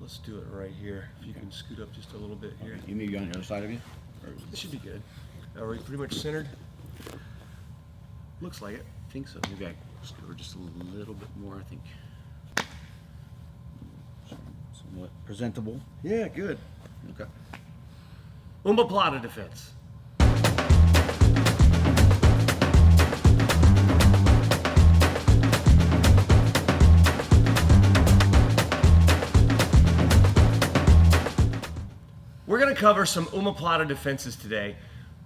let's do it right here. If you can scoot up just a little bit here. You maybe on the other side of you? This should be good. Are we pretty much centered? Looks like it. I think so. Maybe I scoot over just a little bit more, I think. Somewhat presentable. Yeah, good. Okay. Omoplata Defense. We're going to cover some omoplata defenses today.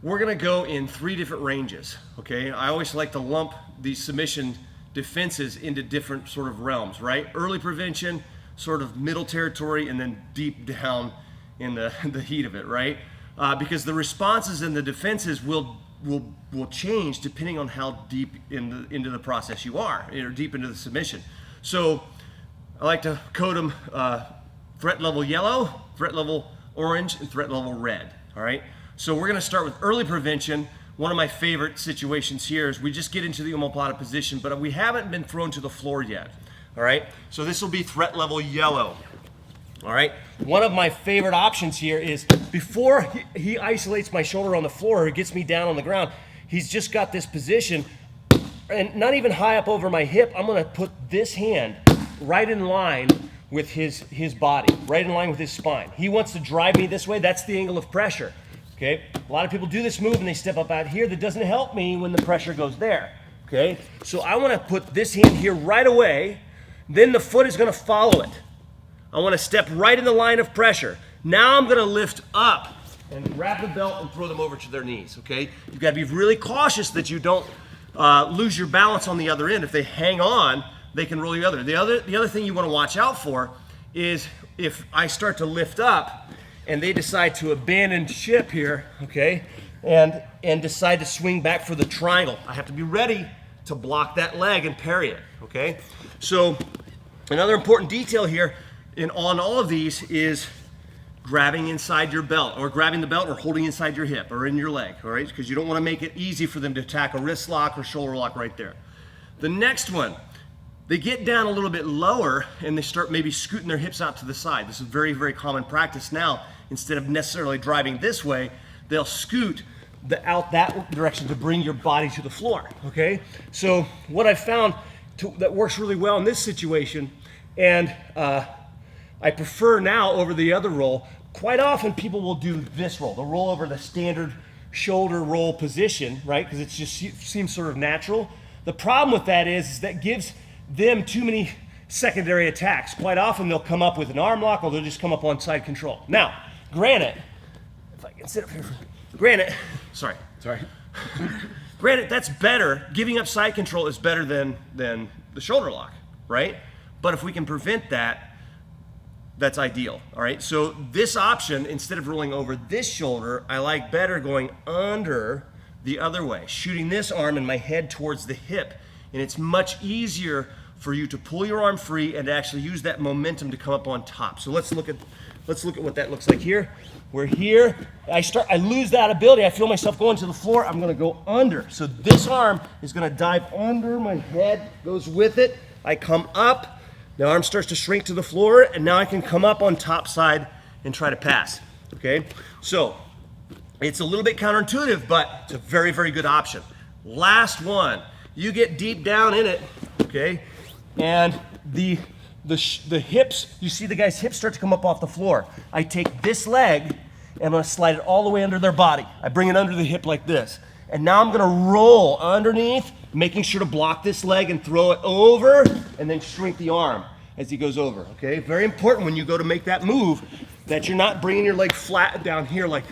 We're going to go in 3 different ranges, okay? I always like to lump these submission defenses into different sort of realms, right? Early prevention, sort of middle territory, and then deep down in the heat of it, right? Because the responses and the defenses will change depending on how deep into the process you are, or deep into the submission. So I like to code them threat level yellow, threat level orange, and threat level red, all right? So we're gonna start with early prevention. One of my favorite situations here is we just get into the omoplata position, but we haven't been thrown to the floor yet, all right? So this will be threat level yellow, all right? One of my favorite options here is before he isolates my shoulder on the floor or gets me down on the ground, he's just got this position, and not even high up over my hip, I'm gonna put this hand right in line with his body, right in line with his spine. He wants to drive me this way. That's the angle of pressure, okay? A lot of people do this move and they step up out here. That doesn't help me when the pressure goes there, okay? So I want to put this hand here right away. Then the foot is going to follow it. I want to step right in the line of pressure. Now I'm going to lift up and grab the belt and throw them over to their knees, okay? You've got to be really cautious that you don't lose your balance on the other end. If they hang on, they can roll you other. The other thing you want to watch out for is if I start to lift up and they decide to abandon ship here, okay, and decide to swing back for the triangle. I have to be ready to block that leg and parry it, okay? So another important detail here on all of these is grabbing inside your belt, or grabbing the belt or holding inside your hip or in your leg, all right? Because you don't want to make it easy for them to attack a wrist lock or shoulder lock right there. The next one, they get down a little bit lower and they start maybe scooting their hips out to the side. This is very, very common practice now. Instead of necessarily driving this way, they'll scoot out that direction to bring your body to the floor, okay? So what I've found that works really well in this situation, and I prefer now over the other roll, quite often people will do this roll. They'll roll over the standard shoulder roll position, right? Because it just seems sort of natural. The problem with that is that gives them too many secondary attacks. Quite often they'll come up with an arm lock or they'll just come up on side control. Now, granted, if I can sit up here, granted, that's better. Giving up side control is better than the shoulder lock, right? But if we can prevent that, that's ideal, all right? So this option, instead of rolling over this shoulder, I like better going under the other way, shooting this arm and my head towards the hip. And it's much easier for you to pull your arm free and actually use that momentum to come up on top. So let's look at what that looks like here. We're here, I lose that ability. I feel myself going to the floor. I'm gonna go under. So this arm is gonna dive under, my head goes with it. I come up, the arm starts to shrink to the floor, and now I can come up on top side and try to pass, okay? So it's a little bit counterintuitive, but it's a very, very good option. Last one. You get deep down in it, okay? And the hips, you see the guy's hips start to come up off the floor. I take this leg and I'm gonna slide it all the way under their body. I bring it under the hip like this. And now I'm gonna roll underneath, making sure to block this leg and throw it over and then shrink the arm as he goes over, okay? Very important when you go to make that move that you're not bringing your leg flat down here like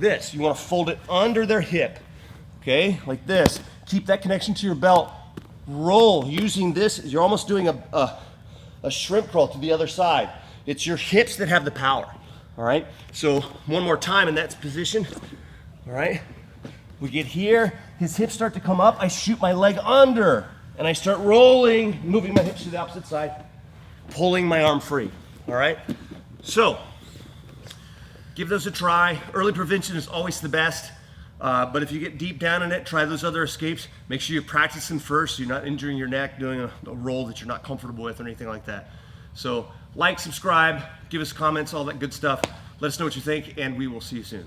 this. You wanna fold it under their hip, okay? Like this. Keep that connection to your belt. Roll using this. You're almost doing a shrimp crawl to the other side. It's your hips that have the power, all right? So one more time in that position, all right? We get here, his hips start to come up. I shoot my leg under and I start rolling, moving my hips to the opposite side, pulling my arm free, all right? So give those a try. Early prevention is always the best. But if you get deep down in it, try those other escapes. Make sure you practice them first so you're not injuring your neck, doing a roll that you're not comfortable with or anything like that. So Like, subscribe, give us comments, all that good stuff. Let us know what you think, and we will see you soon.